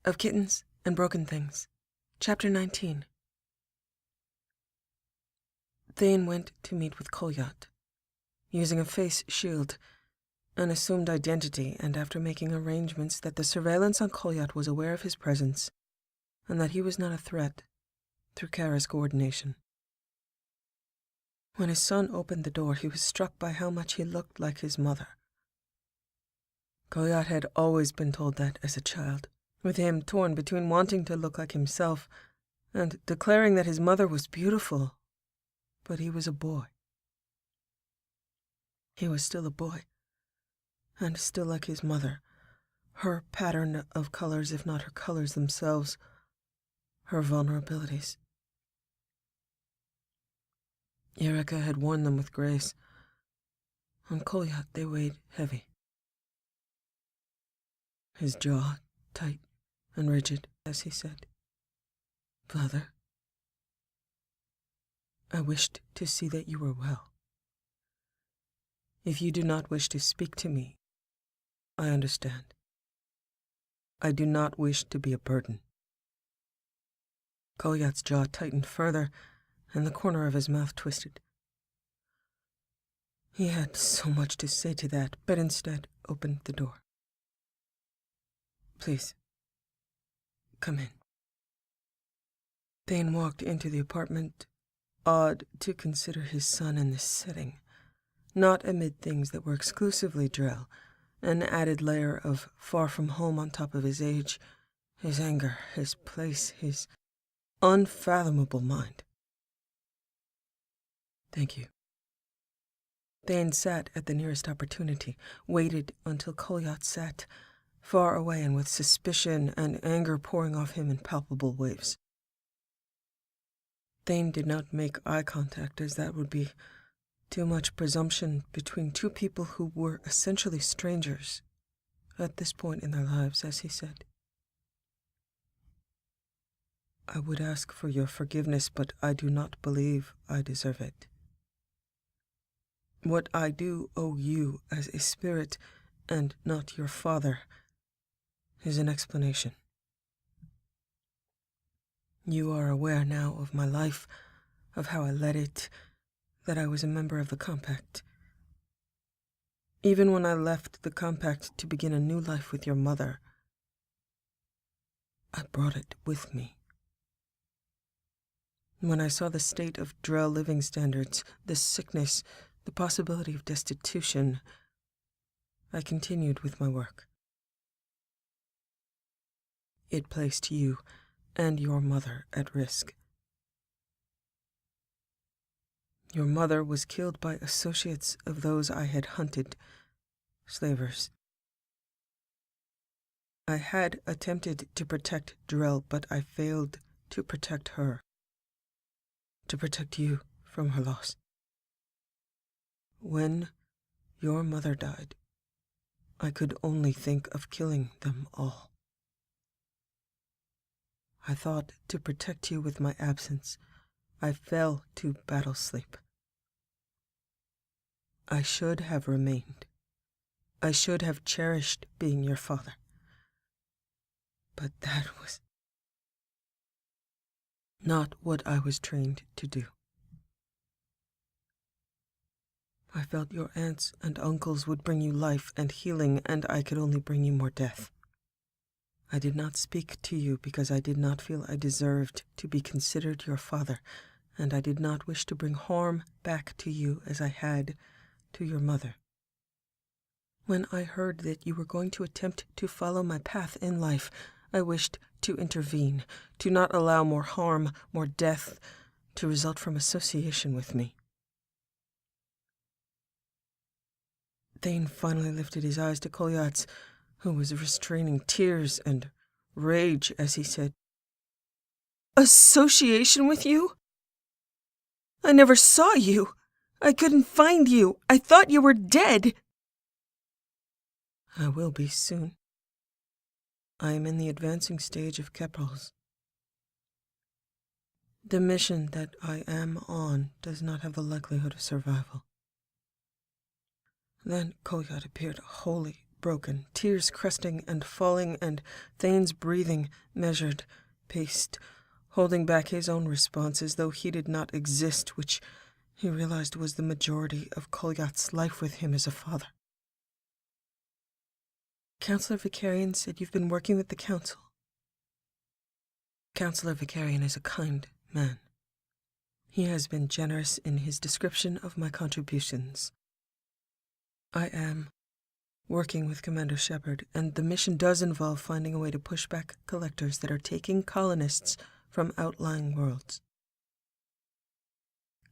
of Kittens and Broken Things. Chapter 19. Thane went to meet with Kolyat, using a face shield, an assumed identity, and after making arrangements that the surveillance on Kolyat was aware of his presence, and that he was not a threat, through Kara's coordination. When his son opened the door, he was struck by how much he looked like his mother. Kolyat had always been told that as a child, with him torn between wanting to look like himself and declaring that his mother was beautiful, but he was a boy. He was still a boy, and still like his mother, her pattern of colors, if not her colors themselves, her vulnerabilities. Irikah had worn them with grace. On Kolyat they weighed heavy. His jaw tight and rigid as he said, "Father, I wished to see that you were well. If you do not wish to speak to me, I understand. I do not wish to be a burden." Kolyat's jaw tightened further, and the corner of his mouth twisted. He had so much to say to that, but instead opened the door. "Please, come in." Thane walked into the apartment, awed to consider his son in this setting, not amid things that were exclusively Drell, an added layer of far from home on top of his age, his anger, his place, his unfathomable mind. "Thank you." Thane sat at the nearest opportunity, waited until Kolyat sat, far away and with suspicion and anger pouring off him in palpable waves. Thane did not make eye contact, as that would be too much presumption between two people who were essentially strangers at this point in their lives, as he said, "I would ask for your forgiveness, but I do not believe I deserve it. What I do owe you as a spirit, and not your father, is an explanation. You are aware now of my life, of how I led it, that I was a member of the Compact. Even when I left the Compact to begin a new life with your mother, I brought it with me. When I saw the state of Drell living standards, the sickness, the possibility of destitution, I continued with my work. It placed you and your mother at risk. Your mother was killed by associates of those I had hunted, slavers. I had attempted to protect Drell, but I failed to protect her, to protect you from her loss. When your mother died, I could only think of killing them all. I thought to protect you with my absence. I fell to battle sleep. I should have remained. I should have cherished being your father. But that was not what I was trained to do. I felt your aunts and uncles would bring you life and healing, and I could only bring you more death. I did not speak to you because I did not feel I deserved to be considered your father, and I did not wish to bring harm back to you as I had to your mother. When I heard that you were going to attempt to follow my path in life, I wished to intervene, to not allow more harm, more death, to result from association with me. Thane finally lifted his eyes to Kolyat's, who was restraining tears and rage as he said, "Association with you? I never saw you. I couldn't find you. I thought you were dead." "I will be soon. I am in the advancing stage of Keprals. The mission that I am on does not have the likelihood of survival." Then Kolyat appeared wholly broken, tears cresting and falling, and Thane's breathing measured, paced, holding back his own response as though he did not exist, which he realized was the majority of Kolyat's life with him as a father. Counselor Vicarian said you've been working with the council. Counselor Vicarian is a kind man. He has been generous in his description of my contributions. I am working with Commander Shepard, and the mission does involve finding a way to push back collectors that are taking colonists from outlying worlds.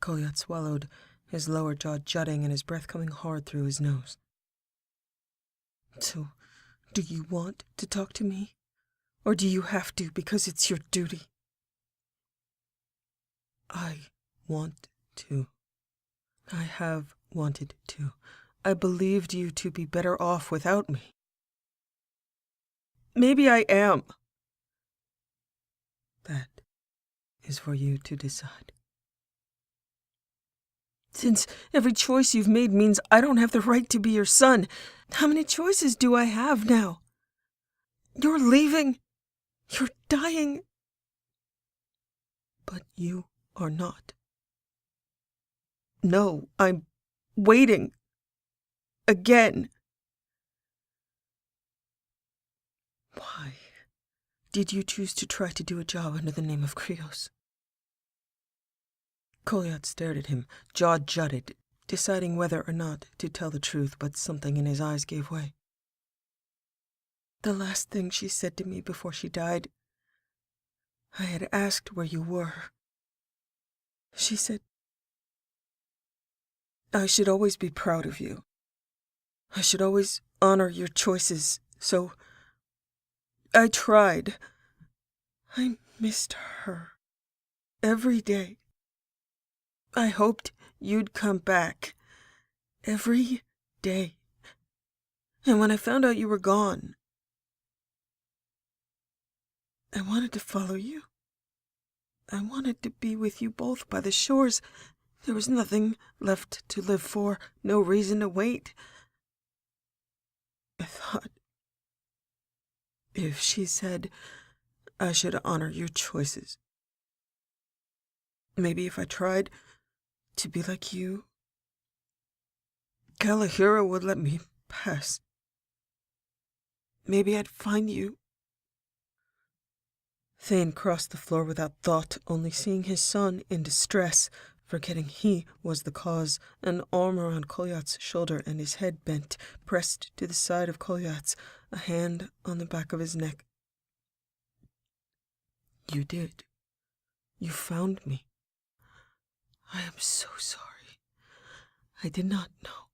Kolyat swallowed, his lower jaw jutting and his breath coming hard through his nose. So, do you want to talk to me? Or do you have to because it's your duty? I want to. I have wanted to. I believed you to be better off without me. Maybe I am. That is for you to decide. Since every choice you've made means I don't have the right to be your son, how many choices do I have now? You're leaving. You're dying. But you are not. No, I'm waiting. Again. Why did you choose to try to do a job under the name of Krios? Kolyat stared at him, jaw jutted, deciding whether or not to tell the truth, but something in his eyes gave way. The last thing she said to me before she died, I had asked where you were. She said, I should always be proud of you. I should always honor your choices, so I tried. I missed her every day. I hoped you'd come back every day. And when I found out you were gone, I wanted to follow you. I wanted to be with you both by the shores. There was nothing left to live for, no reason to wait. I thought, if she said I should honor your choices, maybe if I tried to be like you, Kalahira would let me pass. Maybe I'd find you. Thane crossed the floor without thought, only seeing his son in distress, forgetting he was the cause, an arm around Kolyat's shoulder and his head bent, pressed to the side of Kolyat's, a hand on the back of his neck. You did. You found me. I am so sorry. I did not know.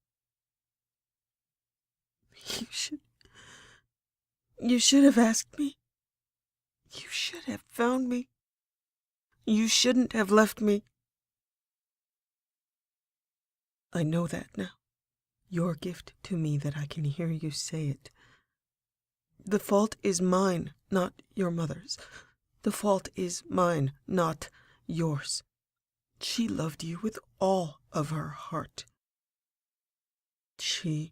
You should have asked me. You should have found me. You shouldn't have left me. I know that now. Your gift to me that I can hear you say it. The fault is mine, not your mother's. The fault is mine, not yours. She loved you with all of her heart. She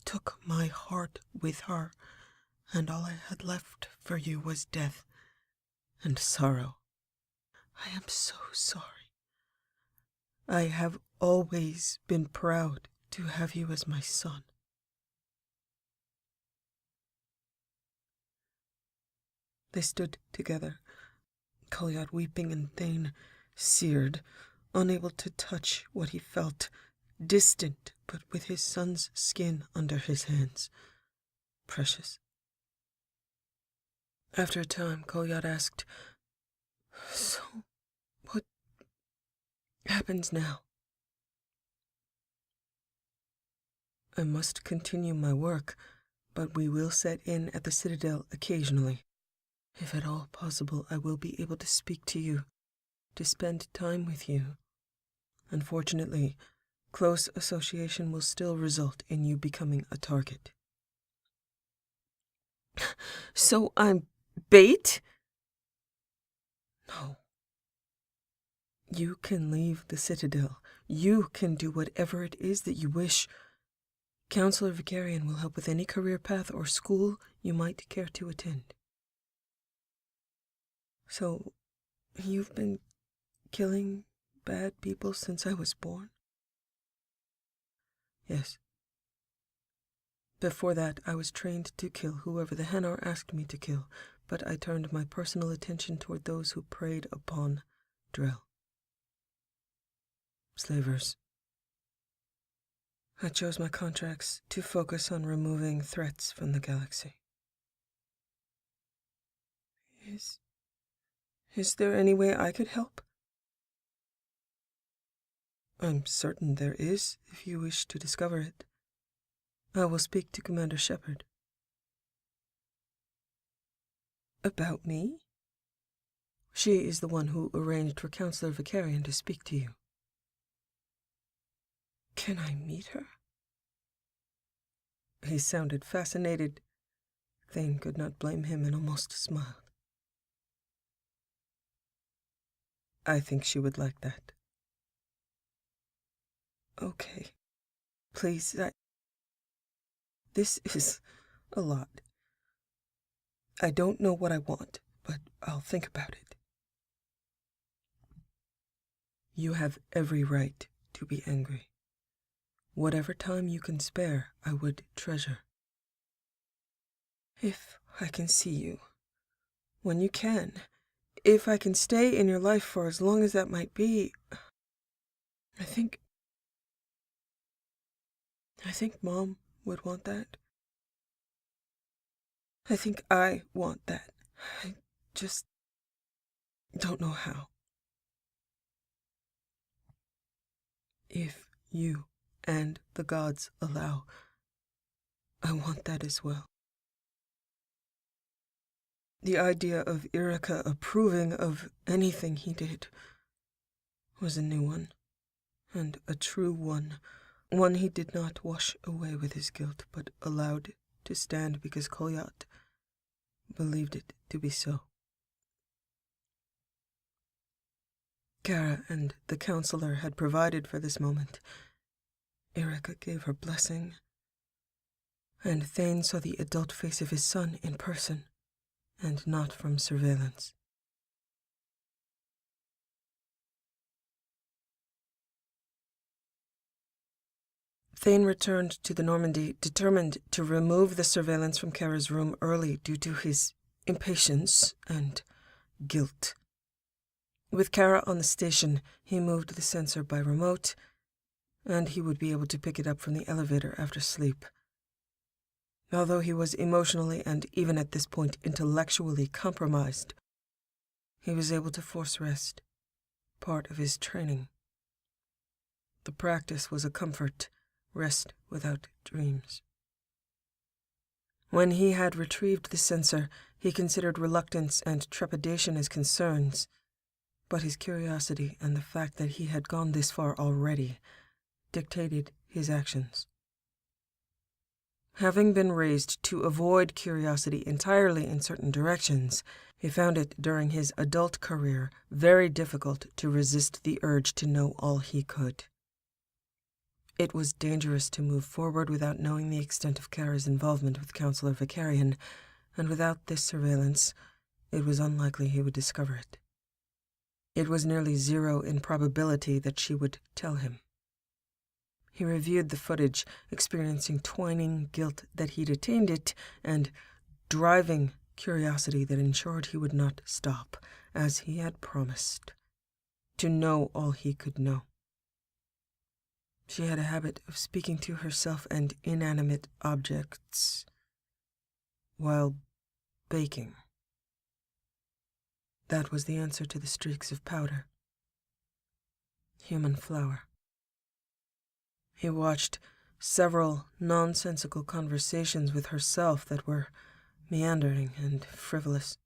took my heart with her, and all I had left for you was death and sorrow. I am so sorry. I have always been proud to have you as my son. They stood together, Kolyat weeping and Thane seared, unable to touch what he felt, distant but with his son's skin under his hands. Precious. After a time, Kolyat asked, So, what happens now? I must continue my work, but we will set in at the Citadel occasionally. If at all possible, I will be able to speak to you, to spend time with you. Unfortunately, close association will still result in you becoming a target. So I'm bait? No. You can leave the Citadel. You can do whatever it is that you wish. Counselor Vicarian will help with any career path or school you might care to attend. So, you've been killing bad people since I was born? Yes. Before that, I was trained to kill whoever the Hanar asked me to kill, but I turned my personal attention toward those who preyed upon Drell. Slavers. I chose my contracts to focus on removing threats from the galaxy. Is there any way I could help? I'm certain there is, if you wish to discover it. I will speak to Commander Shepard. About me? She is the one who arranged for Counselor Vicarian to speak to you. Can I meet her? He sounded fascinated. Thane could not blame him and almost smiled. I think she would like that. Okay. Please, This is a lot. I don't know what I want, but I'll think about it. You have every right to be angry. Whatever time you can spare, I would treasure. If I can see you, when you can, if I can stay in your life for as long as that might be, I think Mom would want that. I think I want that. I just don't know how. If you and the gods allow, I want that as well. The idea of Irikah approving of anything he did was a new one, and a true one he did not wash away with his guilt, but allowed to stand because Kolyat believed it to be so. Kara and the counselor had provided for this moment. Irikah gave her blessing, and Thane saw the adult face of his son in person, and not from surveillance. Thane returned to the Normandy, determined to remove the surveillance from Kara's room early due to his impatience and guilt. With Kara on the station, he moved the sensor by remote, and he would be able to pick it up from the elevator after sleep. Although he was emotionally and even at this point intellectually compromised, he was able to force rest, part of his training. The practice was a comfort, rest without dreams. When he had retrieved the sensor, he considered reluctance and trepidation as concerns, but his curiosity and the fact that he had gone this far already dictated his actions. Having been raised to avoid curiosity entirely in certain directions, he found it during his adult career very difficult to resist the urge to know all he could. It was dangerous to move forward without knowing the extent of Kara's involvement with Counselor Vicarian, and without this surveillance, it was unlikely he would discover it. It was nearly zero in probability that she would tell him. He reviewed the footage, experiencing twining guilt that he'd attained it, and driving curiosity that ensured he would not stop, as he had promised, to know all he could know. She had a habit of speaking to herself and inanimate objects while baking. That was the answer to the streaks of powder. Human flour. He watched several nonsensical conversations with herself that were meandering and frivolous.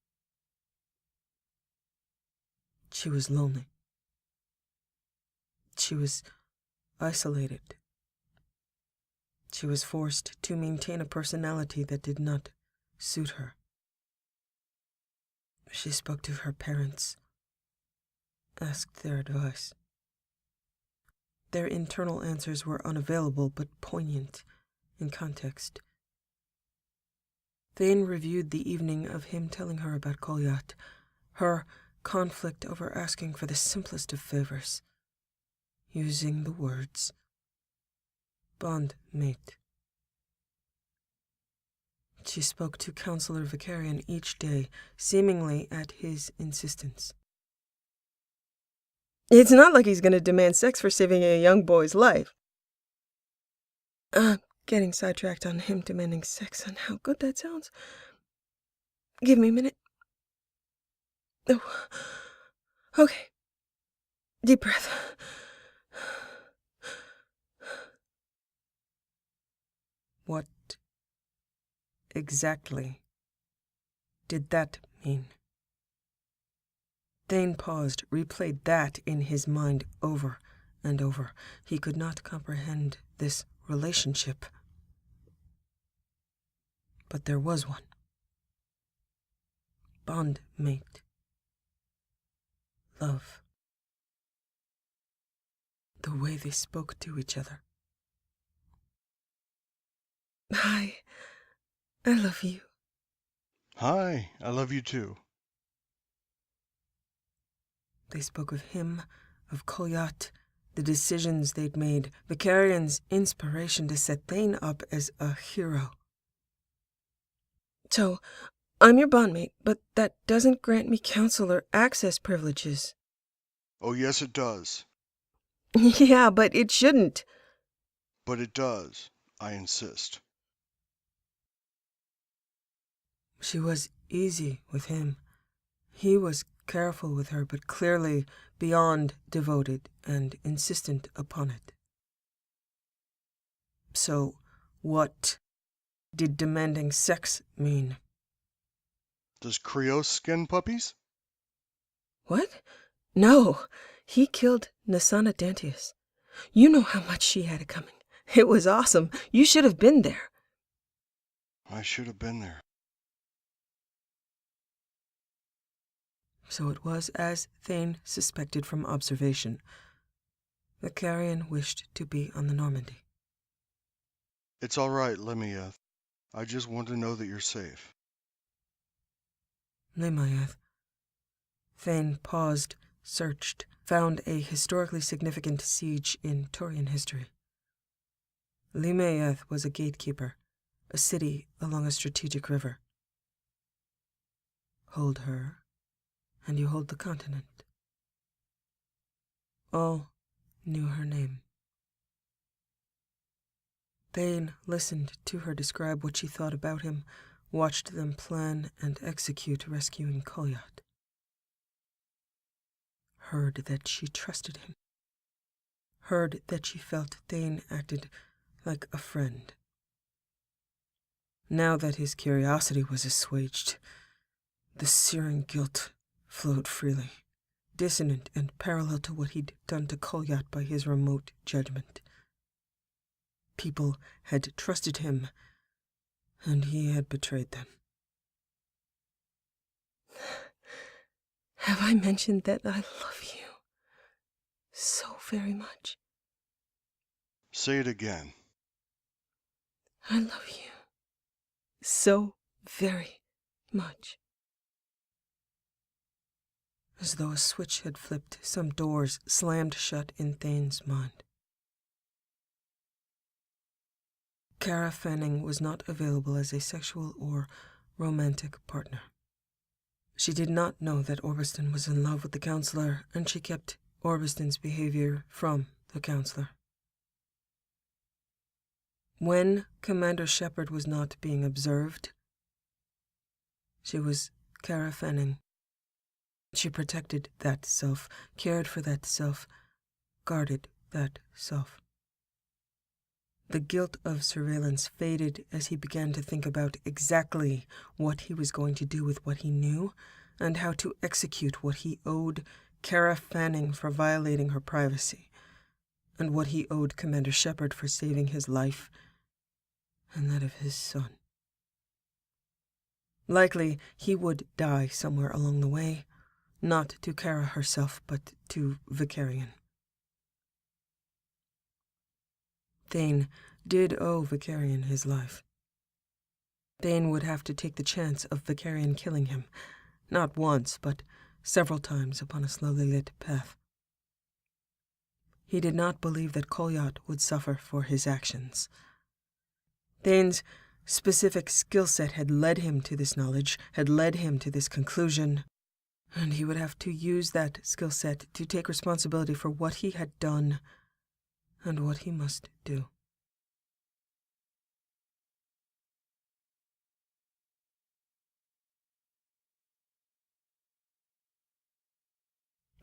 She was lonely. She was isolated. She was forced to maintain a personality that did not suit her. She spoke to her parents, asked their advice. Their internal answers were unavailable but poignant in context. Thane reviewed the evening of him telling her about Kolyat, her conflict over asking for the simplest of favors, using the words bondmate. She spoke to Counselor Vicarian each day, seemingly at his insistence. It's not like he's going to demand sex for saving a young boy's life. Getting sidetracked on him demanding sex and how good that sounds. Give me a minute. Oh. Okay. Deep breath. What exactly did that mean? Thane paused, replayed that in his mind over and over. He could not comprehend this relationship. But there was one. Bondmate. Love. The way they spoke to each other. Hi, I love you. Hi, I love you too. They spoke of him, of Kolyat, the decisions they'd made, Vicarian's inspiration to set Thane up as a hero. So, I'm your bondmate, but that doesn't grant me counselor access privileges. Oh, yes, it does. Yeah, but it shouldn't. But it does. I insist. She was easy with him. He was careful with her, but clearly beyond devoted and insistent upon it. So, what did demanding sex mean? Does Krios skin puppies? What? No, he killed Nasana Dantius. You know how much she had it coming. It was awesome. You should have been there. I should have been there. So it was as Thane suspected from observation. Vicarian wished to be on the Normandy. It's all right, Lemieth. I just want to know that you're safe. Lemieth. Thane paused, searched, found a historically significant siege in Turian history. Lemieth was a gatekeeper, a city along a strategic river. Hold her, and you hold the continent. All knew her name. Thane listened to her describe what she thought about him, watched them plan and execute rescuing Kolyat. Heard that she trusted him. Heard that she felt Thane acted like a friend. Now that his curiosity was assuaged, the searing guilt flowed freely, dissonant and parallel to what he'd done to Kolyat by his remote judgment. People had trusted him, and he had betrayed them. Have I mentioned that I love you so very much? Say it again. I love you so very much. As though a switch had flipped, some doors slammed shut in Thane's mind. Kara Fanning was not available as a sexual or romantic partner. She did not know that Orbiston was in love with the counselor, and she kept Orbiston's behavior from the counselor. When Commander Shepard was not being observed, she was Kara Fanning. She protected that self, cared for that self, guarded that self. The guilt of surveillance faded as he began to think about exactly what he was going to do with what he knew and how to execute what he owed Kara Fanning for violating her privacy and what he owed Commander Shepard for saving his life and that of his son. Likely, he would die somewhere along the way, not to Kara herself, but to Vicarian. Thane did owe Vicarian his life. Thane would have to take the chance of Vicarian killing him, not once, but several times upon a slowly lit path. He did not believe that Kolyat would suffer for his actions. Thane's specific skill set had led him to this knowledge, had led him to this conclusion, and he would have to use that skill set to take responsibility for what he had done and what he must do.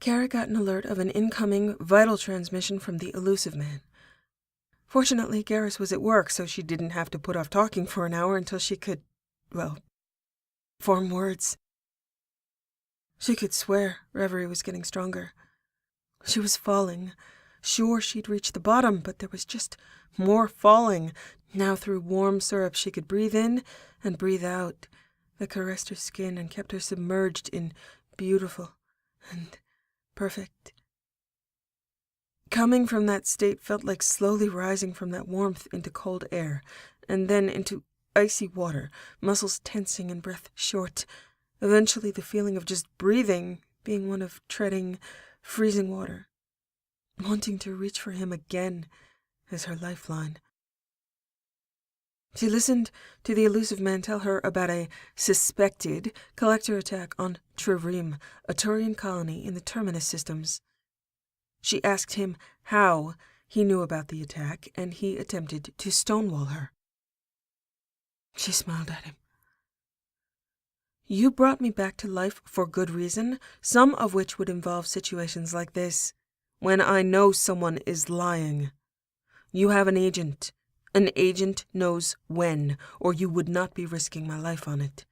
Kara got an alert of an incoming vital transmission from the elusive man. Fortunately, Garrus was at work, so she didn't have to put off talking for an hour until she could, form words. She could swear reverie was getting stronger. She was falling. Sure, she'd reached the bottom, but there was just more falling. Now through warm syrup she could breathe in and breathe out that caressed her skin and kept her submerged in beautiful and perfect. Coming from that state felt like slowly rising from that warmth into cold air, and then into icy water, muscles tensing and breath short. Eventually the feeling of just breathing being one of treading freezing water, wanting to reach for him again as her lifeline. She listened to the elusive man tell her about a suspected collector attack on Trireme, a Turian colony in the Terminus systems. She asked him how he knew about the attack, and he attempted to stonewall her. She smiled at him. You brought me back to life for good reason, some of which would involve situations like this, when I know someone is lying. You have an agent. An agent knows when, or you would not be risking my life on it.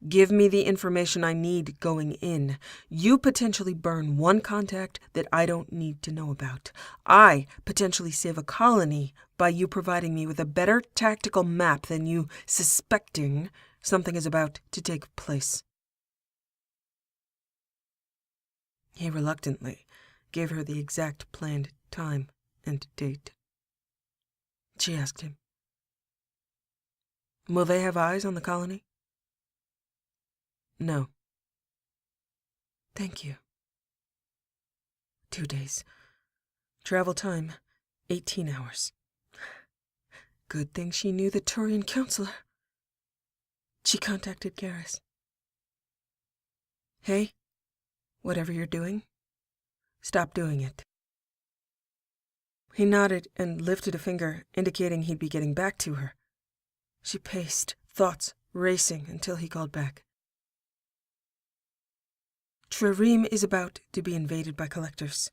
Give me the information I need going in. You potentially burn one contact that I don't need to know about. I potentially save a colony by you providing me with a better tactical map than you suspecting something is about to take place. He reluctantly gave her the exact planned time and date. She asked him, "Will they have eyes on the colony?" "No." "Thank you." 2 days. Travel time, 18 hours. Good thing she knew the Turian counselor. She contacted Garrus. "Hey, whatever you're doing, stop doing it." He nodded and lifted a finger, indicating he'd be getting back to her. She paced, thoughts racing, until he called back. Trireme is about to be invaded by collectors.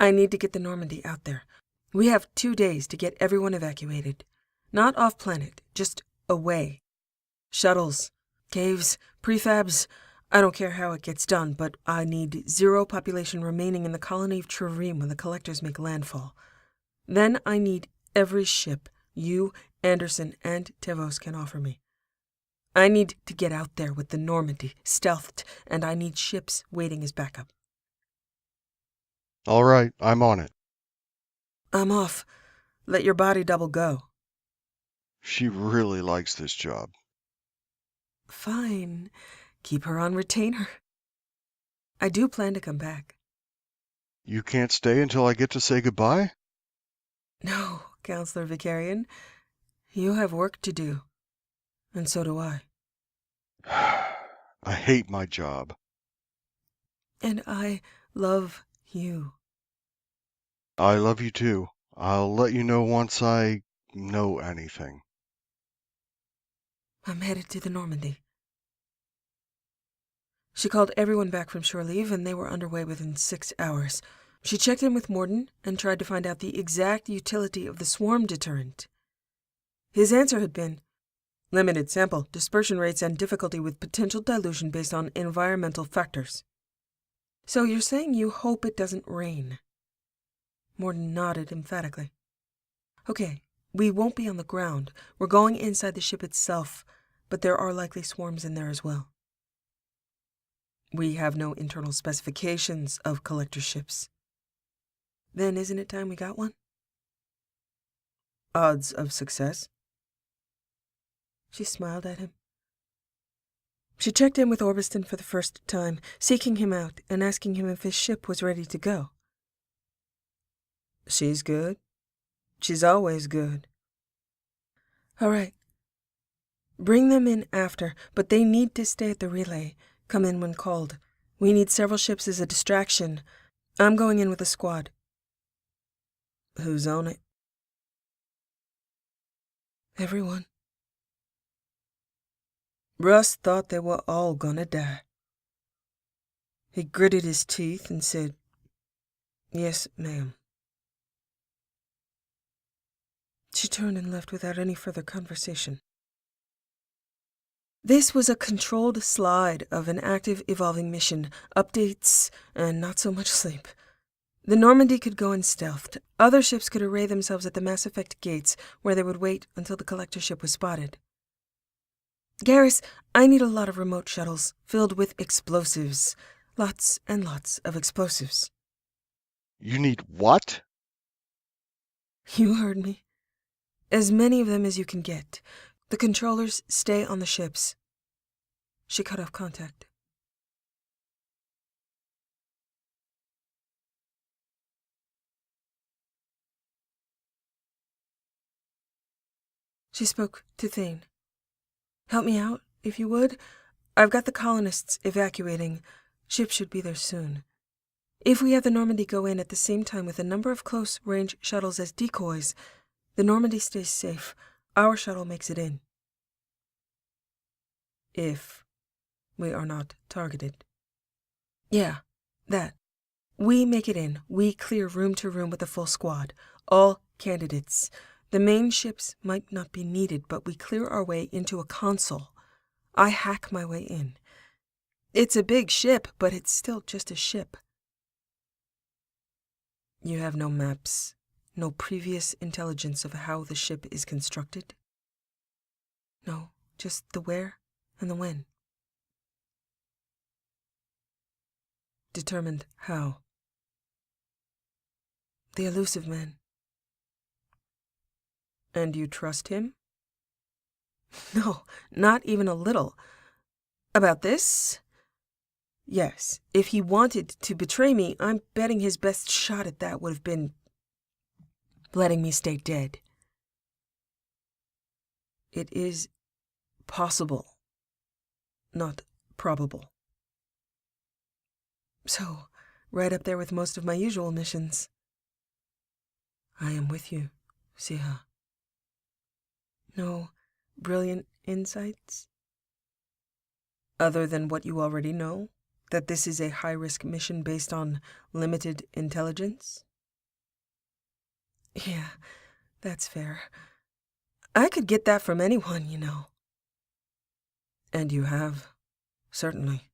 I need to get the Normandy out there. We have 2 days to get everyone evacuated. Not off-planet, just away. Shuttles, caves, prefabs. I don't care how it gets done, but I need 0 population remaining in the colony of Trireme when the collectors make landfall. Then I need every ship you, Anderson, and Tevos can offer me. I need to get out there with the Normandy, stealthed, and I need ships waiting as backup. All right, I'm on it. I'm off. Let your body double go. She really likes this job. Fine. Keep her on retainer. I do plan to come back. You can't stay until I get to say goodbye? No, Counselor Vicarian. You have work to do. And so do I. I hate my job. And I love you. I love you too. I'll let you know once I know anything. I'm headed to the Normandy. She called everyone back from shore leave, and they were underway within 6 hours. She checked in with Morden and tried to find out the exact utility of the swarm deterrent. His answer had been, limited sample, dispersion rates, and difficulty with potential dilution based on environmental factors. So you're saying you hope it doesn't rain? Morden nodded emphatically. Okay, we won't be on the ground. We're going inside the ship itself, but there are likely swarms in there as well. We have no internal specifications of collector ships. Then isn't it time we got one? Odds of success. She smiled at him. She checked in with Orbiston for the first time, seeking him out and asking him if his ship was ready to go. She's good. She's always good. All right. Bring them in after, but they need to stay at the relay. Come in when called. We need several ships as a distraction. I'm going in with a squad. Who's on it? Everyone. Russ thought they were all gonna die. He gritted his teeth and said, "Yes, ma'am." She turned and left without any further conversation. This was a controlled slide of an active evolving mission, updates, and not so much sleep. The Normandy could go in stealth. Other ships could array themselves at the Mass Effect gates, where they would wait until the collector ship was spotted. Garrus, I need a lot of remote shuttles, filled with explosives. Lots and lots of explosives. You need what? You heard me. As many of them as you can get. The controllers stay on the ships. She cut off contact. She spoke to Thane. Help me out, if you would. I've got the colonists evacuating. Ship should be there soon. If we have the Normandy go in at the same time with a number of close-range shuttles as decoys, the Normandy stays safe. Our shuttle makes it in. If we are not targeted. Yeah, that. We make it in. We clear room to room with a full squad. All candidates. The main ships might not be needed, but we clear our way into a console. I hack my way in. It's a big ship, but it's still just a ship. You have no maps, no previous intelligence of how the ship is constructed? No, just the where and the when. Determined how. The elusive man. And you trust him? No, not even a little. About this? Yes, if he wanted to betray me, I'm betting his best shot at that would have been letting me stay dead. It is possible, not probable. So, right up there with most of my usual missions. I am with you, Siha. No brilliant insights? Other than what you already know? That this is a high-risk mission based on limited intelligence? Yeah, that's fair. I could get that from anyone, you know. And you have, certainly.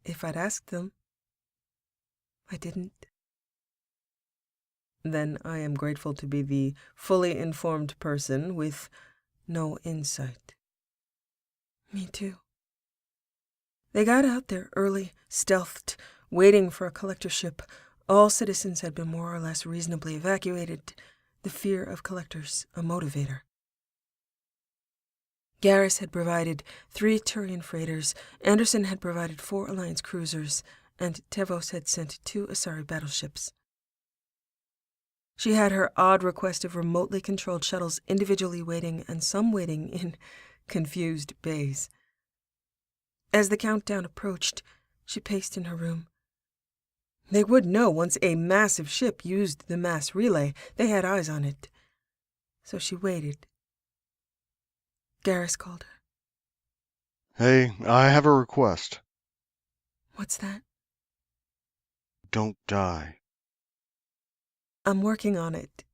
If I'd asked them. I didn't. Then I am grateful to be the fully informed person with no insight. Me too. They got out there early, stealthed, waiting for a collector ship. All citizens had been more or less reasonably evacuated. The fear of collectors, a motivator. Garrus had provided 3 Turian freighters, Anderson had provided 4 Alliance cruisers, and Tevos had sent 2 Asari battleships. She had her odd request of remotely controlled shuttles individually waiting and some waiting in confused bays. As the countdown approached, she paced in her room. They would know once a massive ship used the mass relay. They had eyes on it. So she waited. Garrus called her. Hey, I have a request. What's that? Don't die. I'm working on it.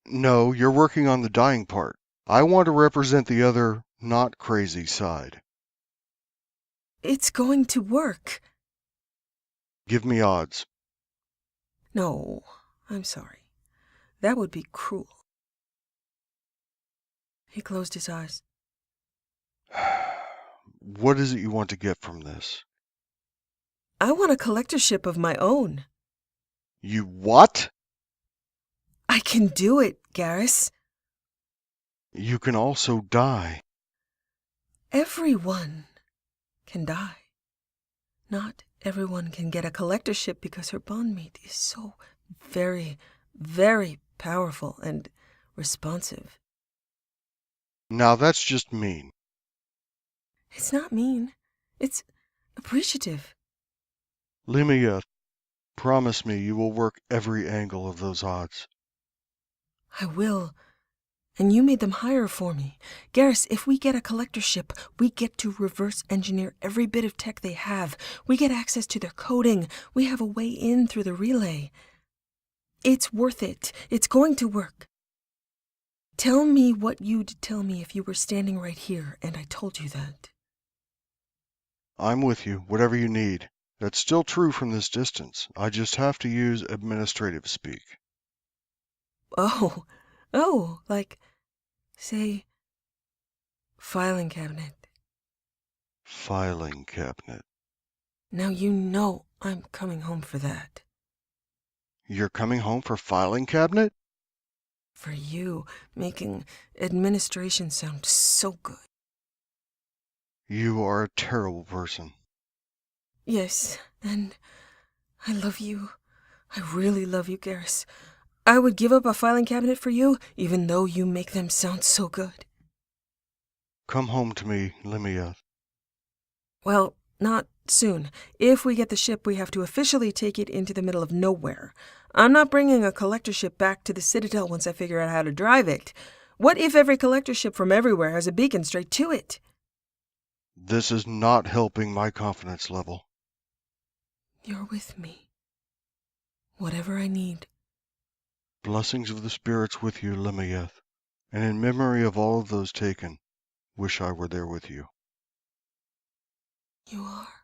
No, you're working on the dying part. I want to represent the other, not crazy side. It's going to work. Give me odds. No, I'm sorry. That would be cruel. He closed his eyes. What is it you want to get from this? I want a collector ship of my own. You what? I can do it, Garrus. You can also die. Everyone can die. Not everyone can get a collectorship because her bondmate is so very, very powerful and responsive. Now that's just mean. It's not mean. It's appreciative. Limia, promise me you will work every angle of those odds. I will. And you made them higher for me. Garrus, if we get a collectorship, we get to reverse engineer every bit of tech they have. We get access to their coding. We have a way in through the relay. It's worth it. It's going to work. Tell me what you'd tell me if you were standing right here and I told you that. I'm with you, whatever you need. That's still true from this distance. I just have to use administrative speak. Oh, like, say, filing cabinet. Filing cabinet. Now you know I'm coming home for that. You're coming home for filing cabinet? For you, making administration sound so good. You are a terrible person. Yes, and I love you. I really love you, Garrus. I would give up a filing cabinet for you, even though you make them sound so good. Come home to me, Limia. Well, not soon. If we get the ship, we have to officially take it into the middle of nowhere. I'm not bringing a collector ship back to the Citadel once I figure out how to drive it. What if every collector ship from everywhere has a beacon straight to it? This is not helping my confidence level. You're with me. Whatever I need. Blessings of the spirits with you, Limiyeth, and in memory of all of those taken, wish I were there with you. You are.